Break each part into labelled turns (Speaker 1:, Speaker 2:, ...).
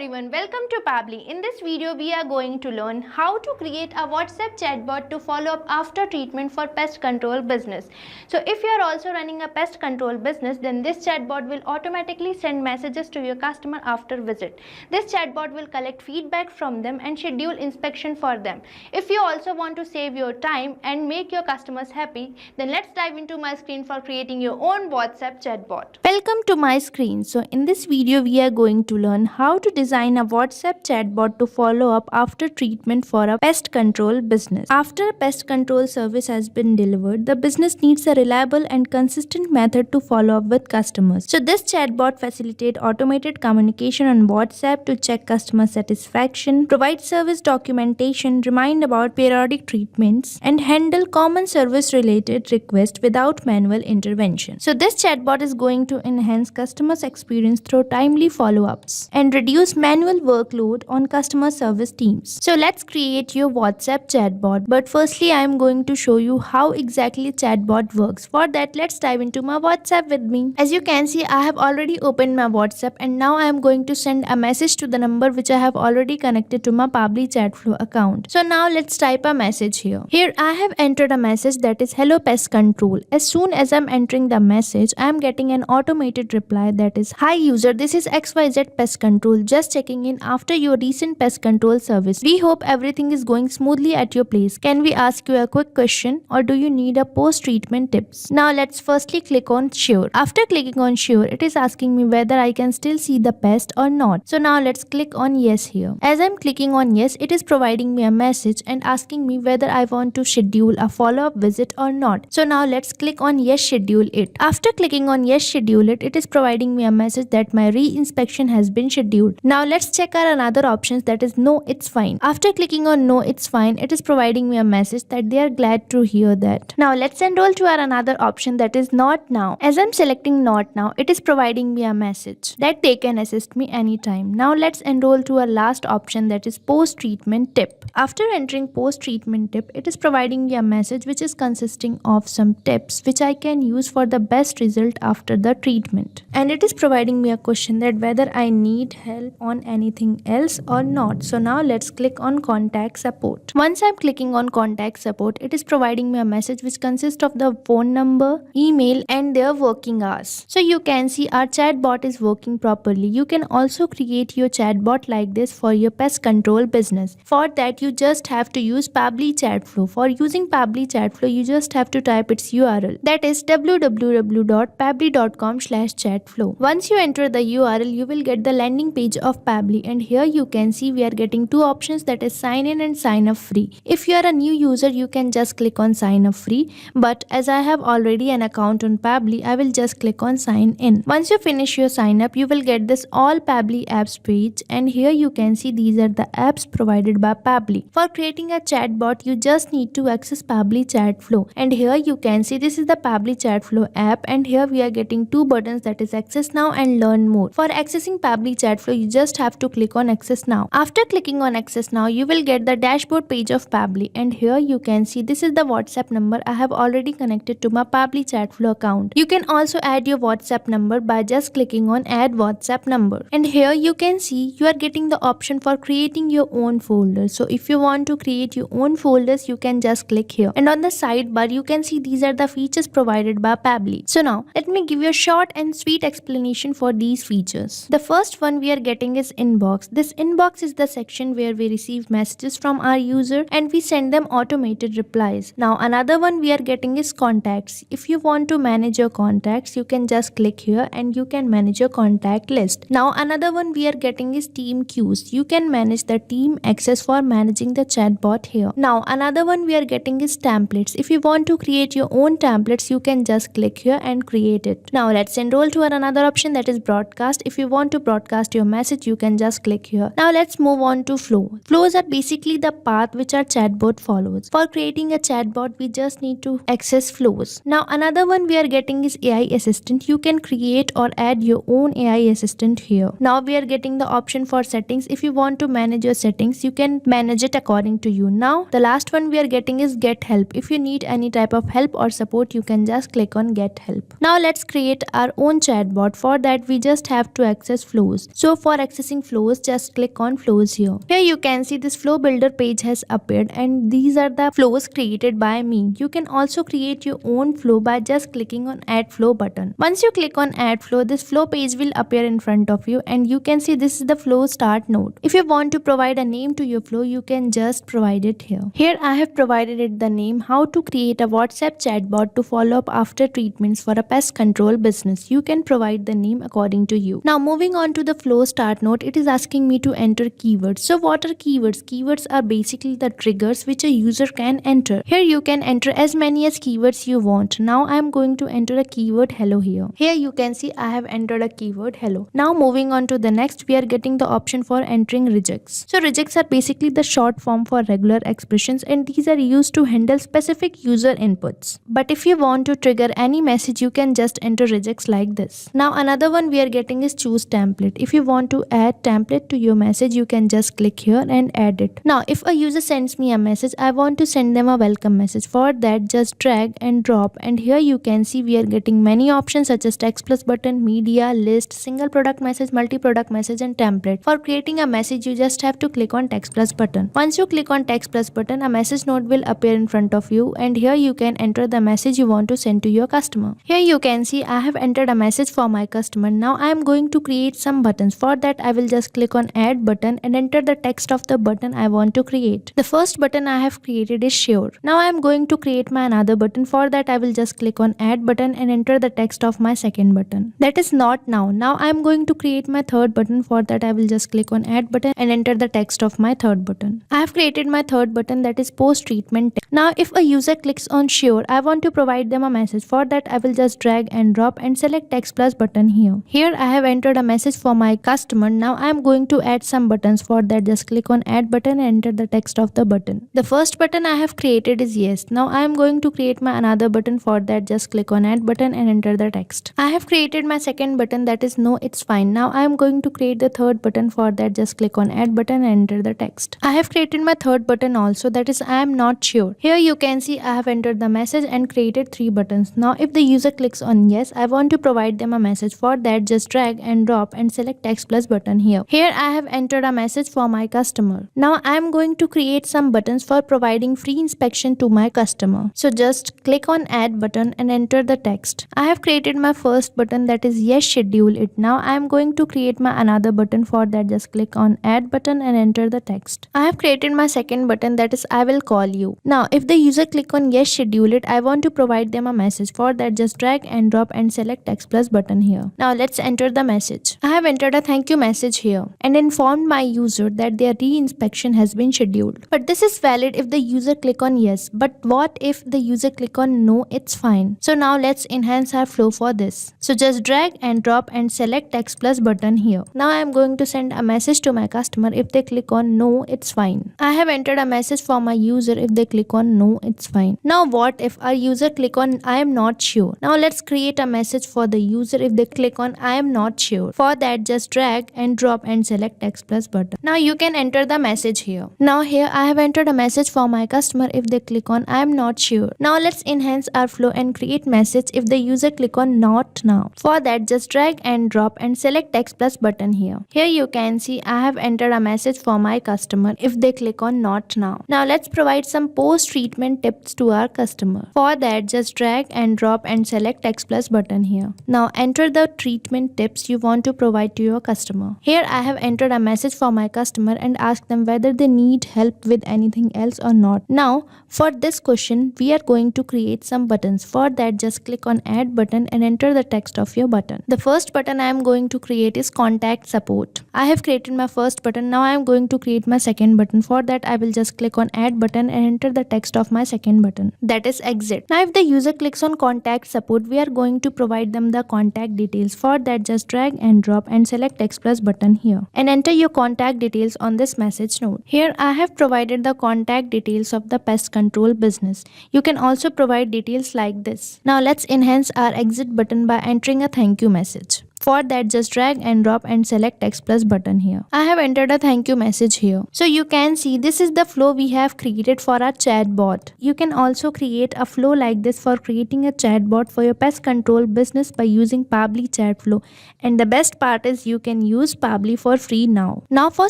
Speaker 1: everyone, welcome to Pabbly. In this video, we are going to learn how to create a WhatsApp chatbot to follow up after treatment for pest control business. So if you are also running a pest control business, then this chatbot will automatically send messages to your customer after visit. This chatbot will collect feedback from them and schedule inspection for them. If you also want to save your time and make your customers happy, then let's dive into my screen for creating your own WhatsApp chatbot. Welcome to my screen. So in this video, we are going to learn how to design a WhatsApp chatbot to follow up after treatment for a pest control business. After a pest control service has been delivered, the business needs a reliable and consistent method to follow up with customers. So this chatbot facilitates automated communication on WhatsApp to check customer satisfaction, provide service documentation, remind about periodic treatments, and handle common service related requests without manual intervention. So this chatbot is going to enhance customers' experience through timely follow-ups and reduce manual workload on customer service teams. So let's create your WhatsApp chatbot. But firstly, I am going to show you how exactly chatbot works. For that, let's dive into my WhatsApp with me. As you can see, I have already opened my WhatsApp and now I am going to send a message to the number which I have already connected to my Pabbly Chatflow account. So now let's type a message here. Here I have entered a message that is hello pest control. As soon as I'm entering the message, I am getting an automated reply that is, hi user, this is XYZ pest control, just checking in after your recent pest control service. We hope everything is going smoothly at your place. Can we ask you a quick question or do you need a post-treatment tips? Now let's firstly click on sure. After clicking on sure, it is asking me whether I can still see the pest or not. So now let's click on yes here. As I'm clicking on yes, it is providing me a message and asking me whether I want to schedule a follow-up visit or not. So now let's click on yes, schedule it. After clicking on yes, schedule it, it is providing me a message that my re-inspection has been scheduled. Now let's check our another options that is no, it's fine. After clicking on no, it's fine, it is providing me a message that they are glad to hear that. Now let's enroll to our another option that is not now. As I'm selecting not now, it is providing me a message that they can assist me anytime. Now let's enroll to our last option that is post-treatment tip. After entering post-treatment tip, it is providing me a message which is consisting of some tips which I can use for the best result after the treatment. And it is providing me a question that whether I need help on anything else or not. So now let's click on contact support. Once I'm clicking on contact support, it is providing me a message which consists of the phone number, email, and their working hours. So you can see our chatbot is working properly. You can also create your chatbot like this for your pest control business. For that, you just have to use Pabbly Chatflow. For using Pabbly Chatflow, you just have to type its URL, that is www.pabbly.com/chatflow. Once you enter the URL, you will get the landing page of Pabbly, and here you can see we are getting two options, that is sign in and sign up free. If you are a new user, you can just click on sign up free, but as I have already an account on Pabbly, I will just click on sign in. Once you finish your sign up, you will get this all Pabbly apps page, and here you can see these are the apps provided by Pabbly. For creating a chatbot, you just need to access Pabbly Chatflow, and here you can see this is the Pabbly Chatflow app, and here we are getting two buttons, that is access now and learn more. For accessing Pabbly Chatflow, you just have to click on access now. After clicking on access now, you will get the dashboard page of Pabbly, and here you can see this is the WhatsApp number I have already connected to my Pabbly Chatflow account. You can also add your WhatsApp number by just clicking on add WhatsApp number, and here you can see you are getting the option for creating your own folder. So if you want to create your own folders, you can just click here, and on the sidebar you can see these are the features provided by Pabbly. So now let me give you a short and sweet explanation for these features. The first one we are getting is inbox. This inbox is the section where we receive messages from our user and we send them automated replies. Now another one we are getting is contacts. If you want to manage your contacts, you can just click here and you can manage your contact list. Now another one we are getting is team queues. You can manage the team access for managing the chatbot here. Now another one we are getting is templates. If you want to create your own templates, you can just click here and create it. Now let's enroll to our another option, that is broadcast. If you want to broadcast your message, you can just click here. Now let's move on to flow. Flows are basically the path which our chatbot follows. For creating a chatbot, we just need to access flows. Now another one we are getting is AI assistant. You can create or add your own AI assistant here. Now we are getting the option for settings. If you want to manage your settings, you can manage it according to you. Now the last one we are getting is get help. If you need any type of help or support, you can just click on get help. Now let's create our own chatbot. For that, we just have to access flows. So for accessing flows, just click on flows here. Here you can see this flow builder page has appeared and these are the flows created by me. You can also create your own flow by just clicking on add flow button. Once you click on add flow, this flow page will appear in front of you and you can see this is the flow start node. If you want to provide a name to your flow, you can just provide it here. Here I have provided it the name how to create a WhatsApp chatbot to follow up after treatments for a pest control business. You can provide the name according to you. Now moving on to the flow start node, it is asking me to enter keywords. So what are keywords? Keywords are basically the triggers which a user can enter. Here you can enter as many as keywords you want. Now I am going to enter a keyword hello here. Here you can see I have entered a keyword hello. Now moving on to the next, we are getting the option for entering rejects. So rejects are basically the short form for regular expressions and these are used to handle specific user inputs. But if you want to trigger any message, you can just enter rejects like this. Now another one we are getting is choose template. If you want to add template to your message, you can just click here and add it. Now if a user sends me a message, I want to send them a welcome message. For that, just drag and drop, and here you can see we are getting many options such as text plus button, media, list, single product message, multi-product message and template. For creating a message, you just have to click on text plus button. Once you click on text plus button, a message node will appear in front of you and here you can enter the message you want to send to your customer. Here you can see I have entered a message for my customer. Now I am going to create some buttons. For that, I will just click on add button and enter the text of the button I want to create. The first button I have created is sure. Now I am going to create my another button. For that, I will just click on add button and enter the text of my second button. That is not now. Now I am going to create my third button. For that, I will just click on add button and enter the text of my third button. I have created my third button, that is post treatment. Now if a user clicks on sure, I want to provide them a message. For that, I will just drag and drop and select text plus button here. Here I have entered a message for my customer. Now I am going to add some buttons. For that, just click on add button and enter the text of the button. The first button I have created is yes. Now I am going to create my another button. For that, just click on add button and enter the text. I have created my second button, that is no, it's fine. Now I am going to create the third button. For that, just click on add button and enter the text. I have created my third button also, that is I am not sure. Here you can see I have entered the message and created 3 buttons. Now if the user clicks on yes, I want to provide them a message. For that, just drag and drop and select text plus button here. Here I have entered a message for my customer. Now I am going to create some buttons for providing free inspection to my customer. So just click on add button and enter the text. I have created my first button, that is yes, schedule it. Now I am going to create my another button. For that, just click on add button and enter the text. I have created my second button, that is I will call you. Now if the user click on yes, schedule it, I want to provide them a message. For that, just drag and drop and select text plus button here. Now let's enter the message. I have entered a thank you message here and informed my user that their re-inspection has been scheduled. But this is valid if the user click on yes. But what if the user click on no, it's fine. So now let's enhance our flow for this. So just drag and drop and select text plus button here. Now I am going to send a message to my customer. If they click on no, it's fine. I have entered a message for my user. If they click on no, it's fine. Now what if our user click on I am not sure? Now let's create a message for the user. If they click on I am not sure, for that, just drag and drop and select text plus button. Now you can enter the message here. Now here I have entered a message for my customer. If they click on I am not sure. Now let's enhance our flow and create message if the user click on not now. For that, just drag and drop and select text plus button here. Here you can see I have entered a message for my customer. If they click on not now. Now let's provide some post treatment tips to our customer. For that, just drag and drop and select text plus button here. Now enter the treatment tips you want to provide to your customer. Here I have entered a message for my customer and asked them whether they need help with anything else or not. Now for this question, we are going to create some buttons. For that, just click on add button and enter the text of your button. The first button I am going to create is contact support. I have created my first button. Now I am going to create my second button. For that, I will just click on add button and enter the text of my second button, that is exit. Now if the user clicks on contact support, we are going to provide them the contact details. For that, just drag and drop and select text plus button here and enter your contact details on this message node. Here I have provided the contact details of the pest control business. You can also provide details like this. Now let's enhance our exit button by entering a thank you message. For that, just drag and drop and select text plus button here. I have entered a thank you message here. So you can see this is the flow we have created for our chatbot. You can also create a flow like this for creating a chatbot for your pest control business by using Pabbly Chatflow. And the best part is you can use Pabbly for free now. Now for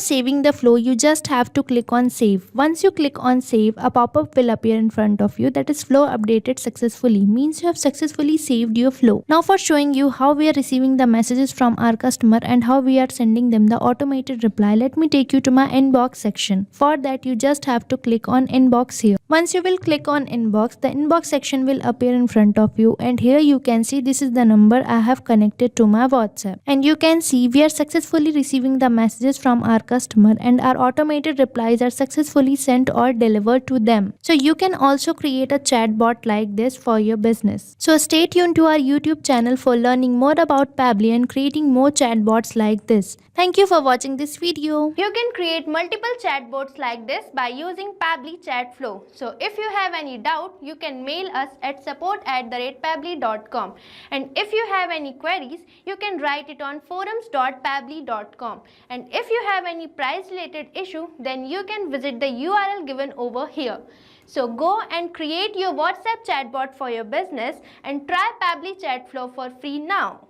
Speaker 1: saving the flow, you just have to click on save. Once you click on save, a pop-up will appear in front of you that is flow updated successfully, means you have successfully saved your flow. Now for showing you how we are receiving the messages from our customer and how we are sending them the automated reply, let me take you to my inbox section. For that, you just have to click on inbox here. Once you will click on inbox, the inbox section will appear in front of you, and here you can see this is the number I have connected to my WhatsApp. And you can see we are successfully receiving the messages from our customer and our automated replies are successfully sent or delivered to them. So you can also create a chatbot like this for your business. So stay tuned to our YouTube channel for learning more about Pabbly and creating more chatbots like this. Thank you for watching this video. You can create multiple chatbots like this by using Pabbly Chatflow. So if you have any doubt, you can mail us at support@pabbly.com. And if you have any queries, you can write it on forums.pabbly.com. And if you have any price related issue, then you can visit the URL given over here. So go and create your WhatsApp chatbot for your business and try Pabbly Chatflow for free now.